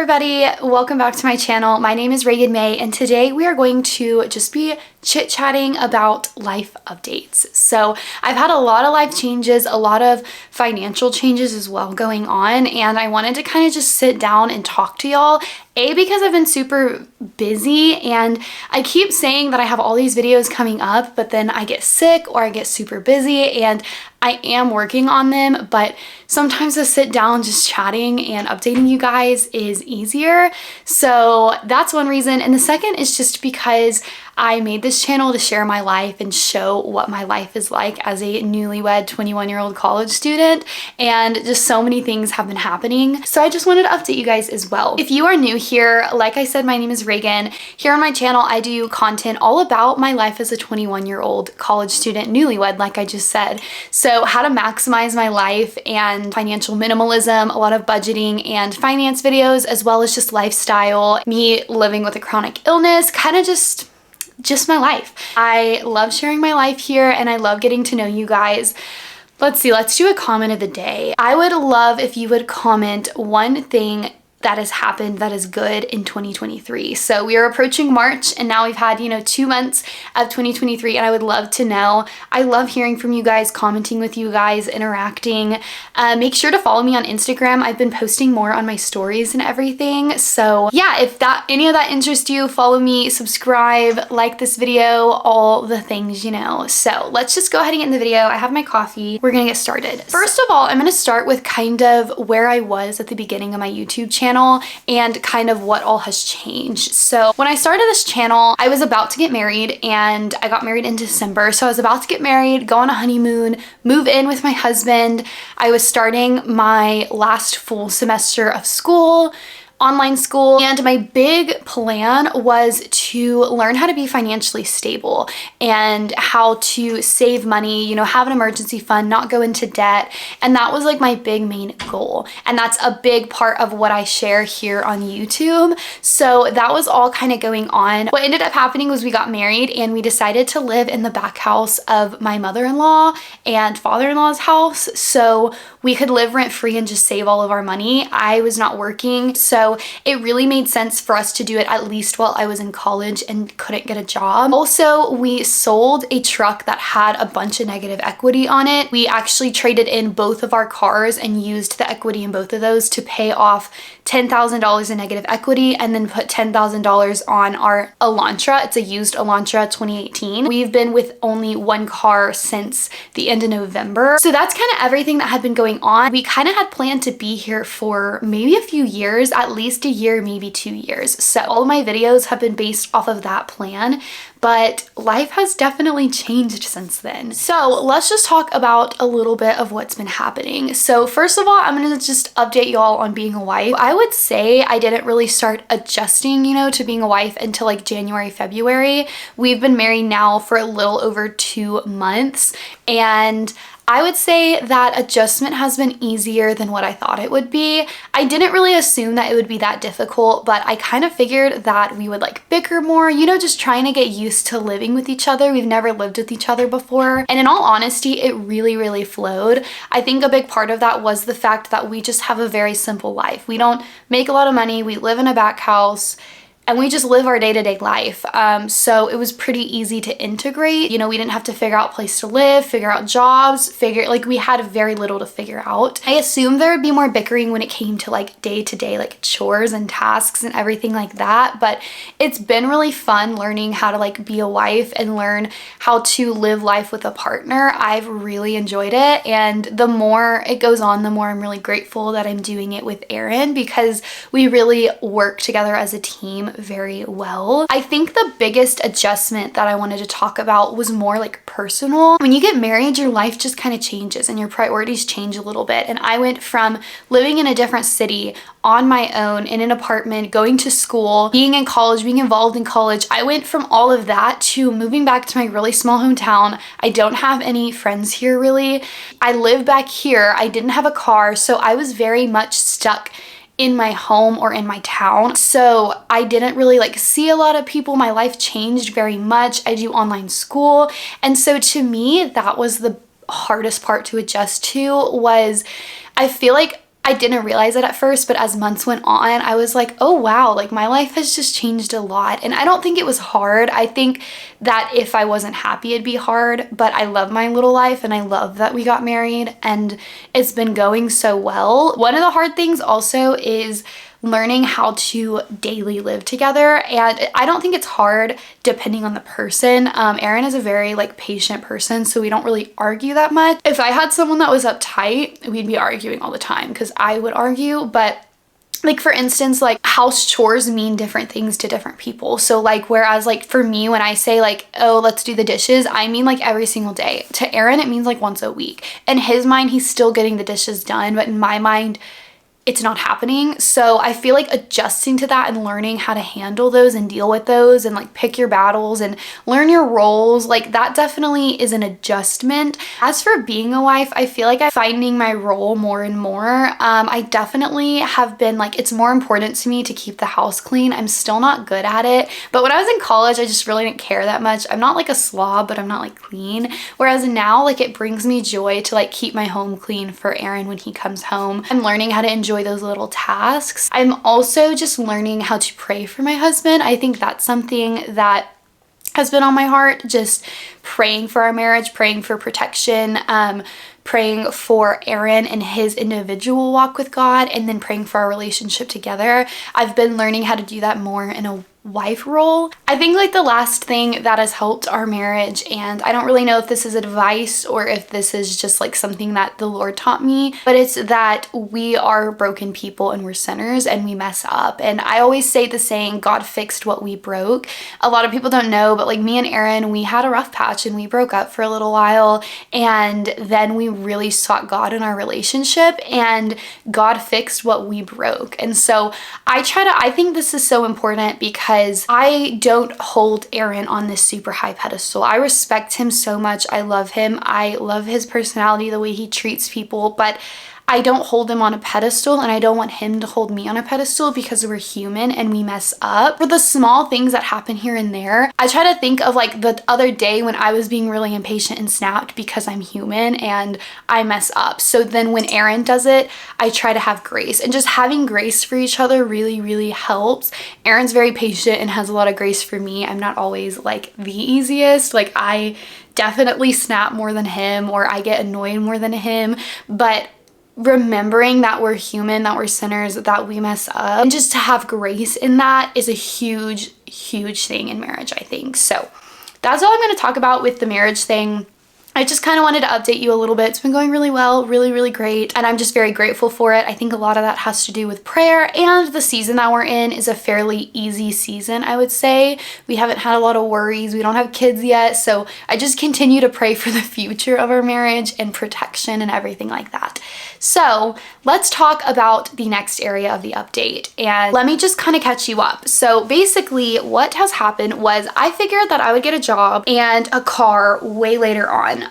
everybody, welcome back to my channel. My name is Reagan May and today we are going to just be chit-chatting about life updates. So I've had a lot of life changes, a lot of financial changes as well going on, and I wanted to kind of just sit down and talk to y'all. Because I've been super busy and I keep saying that I have all these videos coming up, but then I get sick or I get super busy, and I am working on them, but sometimes to sit down just chatting and updating you guys is easier. So that's one reason. And the second is just because I made this channel to share my life and show what my life is like as a newlywed 21-year-old college student, and just so many things have been happening. So I just wanted to update you guys as well. If you are new here, like I said, my name is Reagan. Here on my channel, I do content all about my life as a 21-year-old college student, newlywed, like I just said. So how to maximize my life and financial minimalism, a lot of budgeting and finance videos, as well as just lifestyle, me living with a chronic illness, kind of just my life. I love sharing my life here and I love getting to know you guys. Let's see, let's do a comment of the day. I would love if you would comment one thing that has happened that is good in 2023. So we are approaching March and now we've had, 2 months of 2023, and I would love to know. I love hearing from you guys, commenting with you guys, interacting. Make sure to follow me on Instagram. I've been posting more on my stories and everything. So yeah, if any of that interests you, follow me, subscribe, like this video, all the things, So let's just go ahead and get in the video. I have my coffee. We're gonna get started. First of all, I'm gonna start with kind of where I was at the beginning of my YouTube channel and kind of what all has changed. So when I started this channel, I was about to get married, and I got married in December. So I was about to get married, go on a honeymoon, move in with my husband. I was starting my last full semester of school, online school, and my big plan was to learn how to be financially stable and how to save money, have an emergency fund, not go into debt. And that was like my big main goal. And that's a big part of what I share here on YouTube. So that was all kind of going on. What ended up happening was we got married and we decided to live in the back house of my mother-in-law and father-in-law's house, so we could live rent-free and just save all of our money. I was not working, so it really made sense for us to do it at least while I was in college and couldn't get a job. Also, we sold a truck that had a bunch of negative equity on it. We actually traded in both of our cars and used the equity in both of those to pay off $10,000 in negative equity, and then put $10,000 on our Elantra. It's a used Elantra 2018. We've been with only one car since the end of November. So that's kind of everything that had been going on. We kind of had planned to be here for maybe a few years, at least a year, maybe 2 years. So all of my videos have been based off of that plan, but life has definitely changed since then. So let's just talk about a little bit of what's been happening. So first of all, I'm gonna just update y'all on being a wife. I would say I didn't really start adjusting, to being a wife until like January, February. We've been married now for a little over 2 months, and I would say that adjustment has been easier than what I thought it would be. I didn't really assume that it would be that difficult, but I kind of figured that we would like bicker more, just trying to get used to living with each other. We've never lived with each other before. And in all honesty, it really, really flowed. I think a big part of that was the fact that we just have a very simple life. We don't make a lot of money. We live in a back house, and we just live our day-to-day life. So it was pretty easy to integrate. We didn't have to figure out a place to live, figure out jobs, we had very little to figure out. I assumed there would be more bickering when it came to like day-to-day like chores and tasks and everything like that, but it's been really fun learning how to like be a wife and learn how to live life with a partner. I've really enjoyed it, and the more it goes on, the more I'm really grateful that I'm doing it with Aaron, because we really work together as a team very well. I think the biggest adjustment that I wanted to talk about was more like personal. When you get married, your life just kind of changes and your priorities change a little bit. And I went from living in a different city on my own in an apartment, going to school, being in college, being involved in college. I went from all of that to moving back to my really small hometown. I don't have any friends here really. I live back here. I didn't have a car, so I was very much stuck in my home or in my town. So I didn't really see a lot of people. My life changed very much. I do online school. And so to me, that was the hardest part to adjust to. Was I feel like I didn't realize it at first, but as months went on, I was like, oh wow, like my life has just changed a lot. And I don't think it was hard. I think that if I wasn't happy, it'd be hard, but I love my little life and I love that we got married and it's been going so well. One of the hard things also is learning how to daily live together, and I don't think it's hard depending on the person. Aaron is a very like patient person, so we don't really argue that much. If I had someone that was uptight, we'd be arguing all the time because I would argue. But like for instance, like house chores mean different things to different people. So like whereas like for me, when I say like, oh, let's do the dishes, I mean like every single day. To Aaron, it means like once a week. In his mind, he's still getting the dishes done, but in my mind, it's not happening. So I feel like adjusting to that and learning how to handle those and deal with those and like pick your battles and learn your roles, like that definitely is an adjustment. As for being a wife, I feel like I'm finding my role more and more. I definitely have been like, it's more important to me to keep the house clean. I'm still not good at it. But when I was in college, I just really didn't care that much. I'm not like a slob, but I'm not like clean. Whereas now, like it brings me joy to like keep my home clean for Aaron when he comes home. I'm learning how to enjoy those little tasks. I'm also just learning how to pray for my husband. I think that's something that has been on my heart, just praying for our marriage, praying for protection, praying for Aaron and his individual walk with God, and then praying for our relationship together. I've been learning how to do that more in a wife role. I think like the last thing that has helped our marriage, and I don't really know if this is advice or if this is just like something that the Lord taught me, but it's that we are broken people and we're sinners and we mess up. And I always say the saying, God fixed what we broke. A lot of people don't know, but like me and Aaron, we had a rough patch and we broke up for a little while, and then we really sought God in our relationship and God fixed what we broke. And so I think this is so important because I don't hold Aaron on this super high pedestal. I respect him so much. I love him. I love his personality, the way he treats people, but I don't hold him on a pedestal, and I don't want him to hold me on a pedestal because we're human and we mess up. For the small things that happen here and there, I try to think of like the other day when I was being really impatient and snapped because I'm human and I mess up. So then when Aaron does it, I try to have grace, and just having grace for each other really, really helps. Aaron's very patient and has a lot of grace for me. I'm not always like the easiest. Like I definitely snap more than him, or I get annoyed more than him, but remembering that we're human, that we're sinners, that we mess up, and just to have grace in that is a huge, huge thing in marriage, I think. So that's all I'm going to talk about with the marriage thing. I just kind of wanted to update you a little bit. It's been going really well, really, really great, and I'm just very grateful for it. I think a lot of that has to do with prayer, and the season that we're in is a fairly easy season, I would say. We haven't had a lot of worries. We don't have kids yet, so I just continue to pray for the future of our marriage and protection and everything like that. So let's talk about the next area of the update, and let me just kind of catch you up. So basically what has happened was I figured that I would get a job and a car way later on.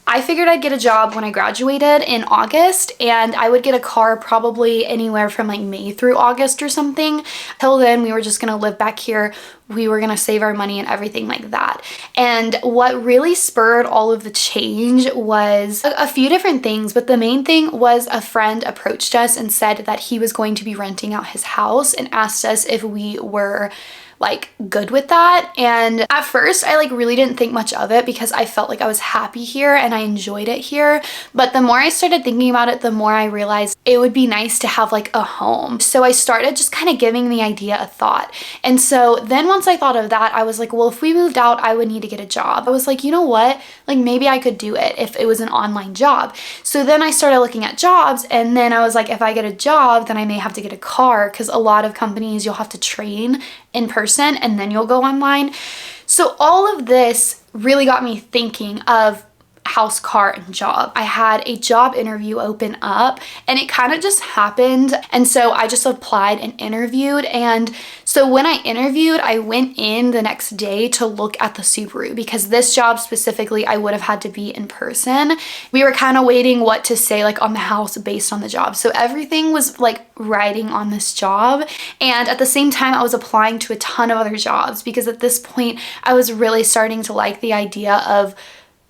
I figured I'd get a job when I graduated in August, and I would get a car probably anywhere from like May through August or something. Till then, we were just gonna live back here. We were gonna save our money and everything like that. And what really spurred all of the change was a few different things, but the main thing was a friend approached us and said that he was going to be renting out his house and asked us if we were like good with that. And at first I like really didn't think much of it because I felt like I was happy here and I enjoyed it here. But the more I started thinking about it, the more I realized it would be nice to have like a home. So I started just kind of giving the idea a thought. And so then once I thought of that, I was like, well, if we moved out, I would need to get a job. I was like, you know what? Like maybe I could do it if it was an online job. So then I started looking at jobs, and then I was like, if I get a job, then I may have to get a car, because a lot of companies you'll have to train in person and then you'll go online. So all of this really got me thinking of house, car, and job. I had a job interview open up and it kind of just happened. And so I just applied and interviewed. And so when I interviewed, I went in the next day to look at the Subaru, because this job specifically, I would have had to be in person. We were kind of waiting what to say like on the house based on the job. So everything was like riding on this job. And at the same time, I was applying to a ton of other jobs, because at this point I was really starting to like the idea of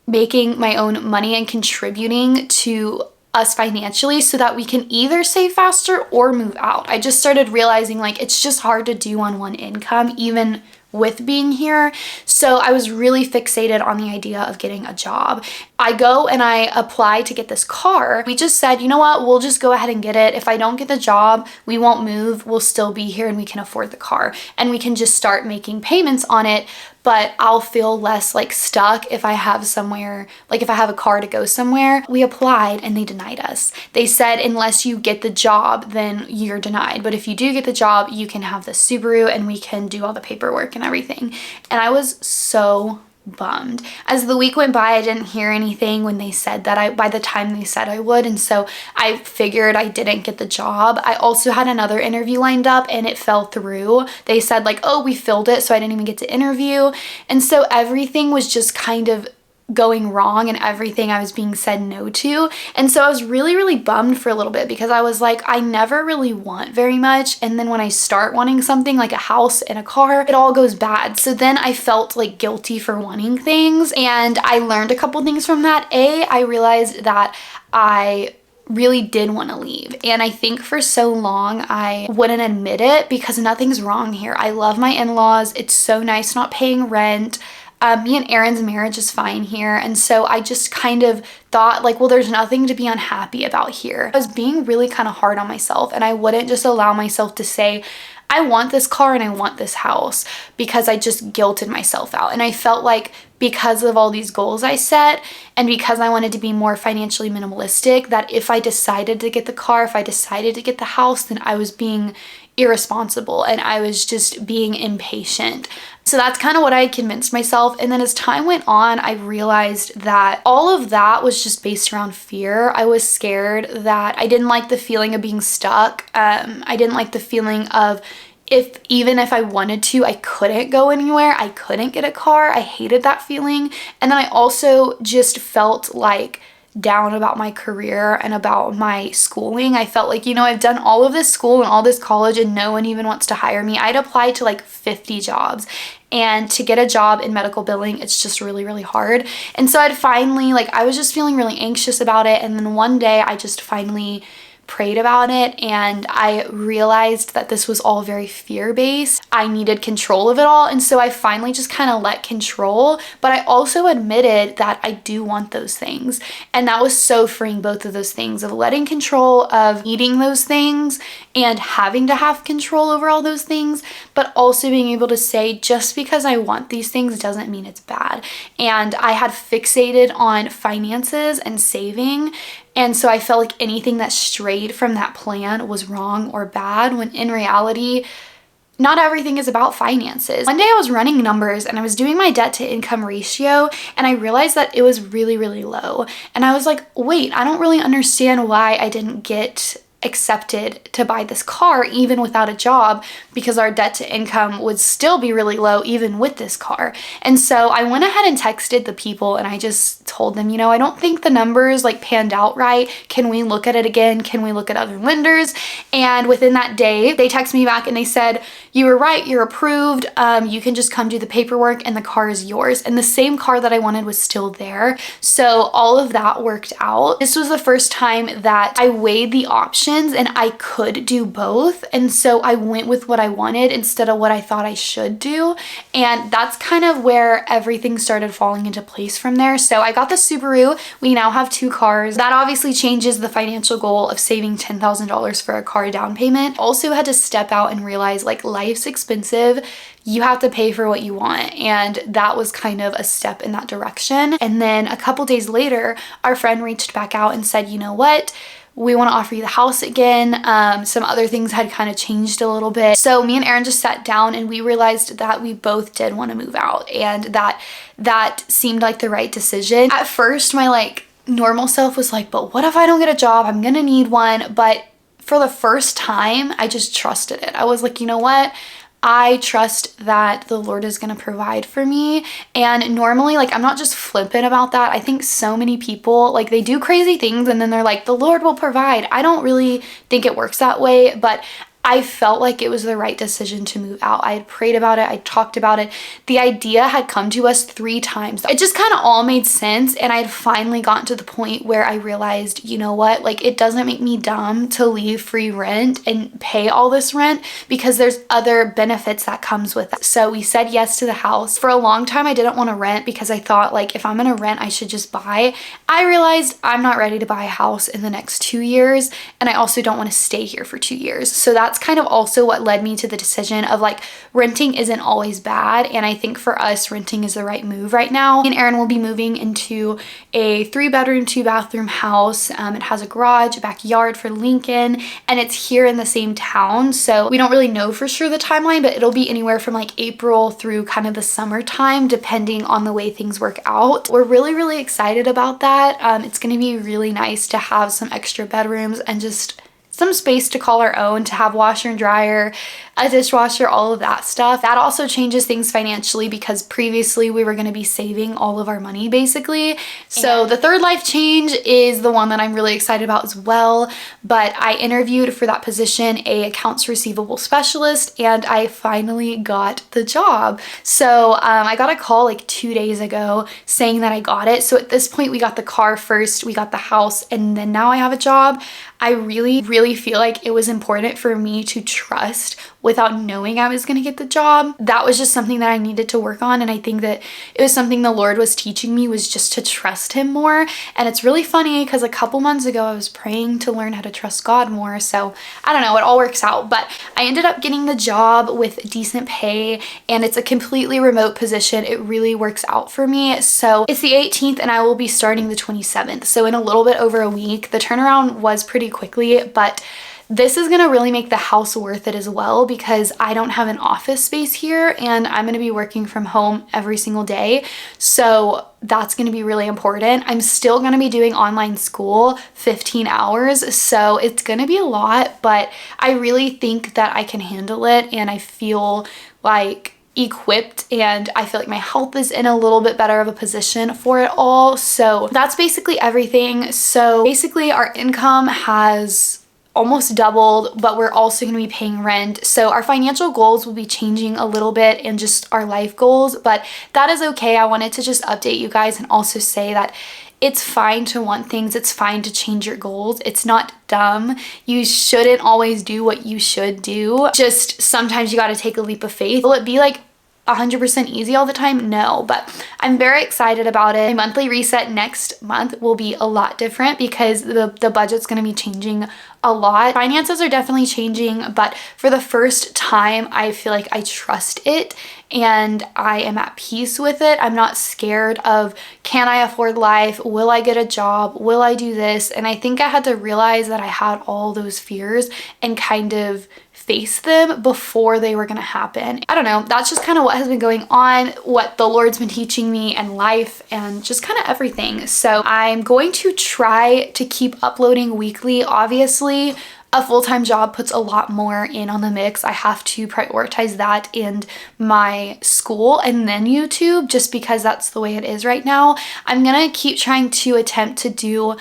making my own money and contributing to us financially so that we can either save faster or move out. I just started realizing like it's just hard to do on one income, even with being here. So I was really fixated on the idea of getting a job. I go and I apply to get this car. We just said, you know what, we'll just go ahead and get it. If I don't get the job, we won't move. We'll still be here and we can afford the car and we can just start making payments on it. But I'll feel less like stuck if I have somewhere, like if I have a car to go somewhere. We applied and they denied us. They said, unless you get the job, then you're denied. But if you do get the job, you can have the Subaru and we can do all the paperwork and everything. And I was so bummed. As the week went by, I didn't hear anything when they said that by the time they said I would. And so I figured I didn't get the job. I also had another interview lined up and it fell through. They said like, oh, we filled it. So I didn't even get to interview. And so everything was just kind of going wrong and everything I was being said no to. And so I was really, really bummed for a little bit because I was like, I never really want very much. And then when I start wanting something like a house and a car, it all goes bad. So then I felt like guilty for wanting things. And I learned a couple things from that. I realized that I really did want to leave. And I think for so long I wouldn't admit it because nothing's wrong here. I love my in-laws. It's so nice not paying rent. Me and Aaron's marriage is fine here. And so I just kind of thought like, well, there's nothing to be unhappy about here. I was being really kind of hard on myself and I wouldn't just allow myself to say, I want this car and I want this house because I just guilted myself out. And I felt like because of all these goals I set and because I wanted to be more financially minimalistic, that if I decided to get the car, if I decided to get the house, then I was being irresponsible and I was just being impatient. So that's kind of what I convinced myself. And then as time went on, I realized that all of that was just based around fear. I was scared that I didn't like the feeling of being stuck. I didn't like the feeling of even if I wanted to, I couldn't go anywhere. I couldn't get a car. I hated that feeling. And then I also just felt like down about my career and about my schooling. I felt like, I've done all of this school and all this college and no one even wants to hire me. I'd applied to like 50 jobs. And to get a job in medical billing, it's just really, really hard. And so I'd finally, I was just feeling really anxious about it. And then one day I just finally prayed about it and I realized that this was all very fear-based. I needed control of it all. And so I finally just kind of let control, but I also admitted that I do want those things. And that was so freeing, both of those things, of letting control of needing those things and having to have control over all those things, but also being able to say, just because I want these things doesn't mean it's bad. And I had fixated on finances and saving. And so I felt like anything that strayed from that plan was wrong or bad, when in reality, not everything is about finances. One day I was running numbers and I was doing my debt to income ratio and I realized that it was really, really low. And I was like, wait, I don't really understand why I didn't get accepted to buy this car even without a job, because our debt to income would still be really low even with this car. And so I went ahead and texted the people and I just told them, I don't think the numbers panned out right. Can we look at it again? Can we look at other lenders? And within that day, they texted me back and they said, you were right, you're approved. You can just come do the paperwork and the car is yours. And the same car that I wanted was still there. So all of that worked out. This was the first time that I weighed the options and I could do both. And so I went with what I wanted instead of what I thought I should do. And that's kind of where everything started falling into place from there. So I got the Subaru. We now have 2 cars. That obviously changes the financial goal of saving $10,000 for a car down payment. Also had to step out and realize life's expensive. You have to pay for what you want. And that was kind of a step in that direction. And then a couple days later, our friend reached back out and said, you know what? We want to offer you the house again. Some other things had kind of changed a little bit. So me and Aaron just sat down and we realized that we both did want to move out, and that seemed like the right decision. At first, my normal self was like, but what if I don't get a job? I'm gonna need one. But for the first time, I just trusted it. I was like, you know what? I trust that the Lord is going to provide for me. And normally, I'm not just flippant about that. I think so many people, they do crazy things and then they're like, the Lord will provide. I don't really think it works that way, but I felt like it was the right decision to move out. I had prayed about it. I talked about it. The idea had come to us 3 times. It just kind of all made sense. And I had finally gotten to the point where I realized, you know what, like it doesn't make me dumb to leave free rent and pay all this rent because there's other benefits that comes with it. So we said yes to the house. For a long time, I didn't want to rent because I thought like if I'm going to rent, I should just buy. I realized I'm not ready to buy a house in the next 2 years. And I also don't want to stay here for 2 years. So that's kind of also what led me to the decision of like renting isn't always bad. And I think for us, renting is the right move right now. Me and Aaron will be moving into a 3-bedroom, 2-bathroom house. It has a garage, a backyard for Lincoln, and it's here in the same town. So we don't really know for sure the timeline, but it'll be anywhere from like April through kind of the summertime, depending on the way things work out. We're really, really excited about that. It's going to be really nice to have some extra bedrooms and just some space to call our own, to have washer and dryer, a dishwasher, all of that stuff. That also changes things financially because previously we were going to be saving all of our money basically. So the third life change is the one that I'm really excited about as well. But I interviewed for that position, a accounts receivable specialist, and I finally got the job. So I got a call like 2 days ago saying that I got it. So at this point we got the car first, we got the house, and then now I have a job. I really, really feel like it was important for me to trust without knowing I was going to get the job. That was just something that I needed to work on. And I think that it was something the Lord was teaching me, was just to trust him more. And it's really funny because a couple months ago, I was praying to learn how to trust God more. So I don't know, it all works out. But I ended up getting the job with decent pay, and it's a completely remote position. It really works out for me. So it's the 18th and I will be starting the 27th. So in a little bit over a week. The turnaround was pretty quickly, but this is going to really make the house worth it as well because I don't have an office space here and I'm going to be working from home every single day. So that's going to be really important. I'm still going to be doing online school 15 hours. So it's going to be a lot, but I really think that I can handle it, and I feel like equipped, and I feel like my health is in a little bit better of a position for it all. So that's basically everything. So basically our income has almost doubled, but we're also going to be paying rent. So our financial goals will be changing a little bit, and just our life goals, but that is okay. I wanted to just update you guys and also say that it's fine to want things. It's fine to change your goals. It's not dumb. You shouldn't always do what you should do. Just sometimes you got to take a leap of faith. Will it be like 100% easy all the time? No, but I'm very excited about it. My monthly reset next month will be a lot different because the budget's going to be changing a lot. Finances are definitely changing, but for the first time, I feel like I trust it and I am at peace with it. I'm not scared of, can I afford life? Will I get a job? Will I do this? And I think I had to realize that I had all those fears and kind of face them before they were going to happen. I don't know. That's just kind of what has been going on, what the Lord's been teaching me, and life, and just kind of everything. So I'm going to try to keep uploading weekly. Obviously, a full-time job puts a lot more in on the mix. I have to prioritize that and my school and then YouTube, just because that's the way it is right now. I'm gonna keep trying to attempt to do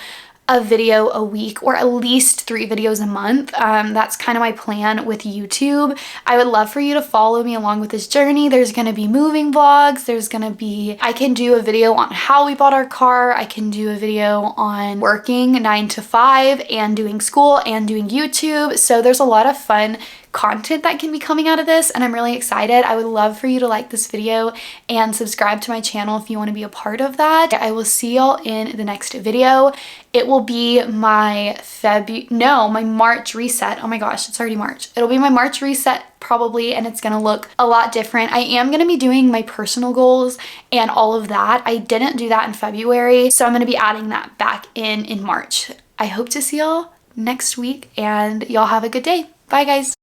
a video a week, or at least 3 videos a month. That's kind of my plan with YouTube. I would love for you to follow me along with this journey. There's gonna be moving vlogs. There's gonna be, I can do a video on how we bought our car. I can do a video on working 9 to 5 and doing school and doing YouTube. So there's a lot of fun content that can be coming out of this, and I'm really excited. I would love for you to like this video and subscribe to my channel if you want to be a part of that. I will see y'all in the next video. It will be my my March reset. Oh my gosh, it's already March. It'll be my March reset probably, and it's gonna look a lot different. I am gonna be doing my personal goals and all of that. I didn't do that in February, so I'm gonna be adding that back in March. I hope to see y'all next week, and y'all have a good day. Bye guys.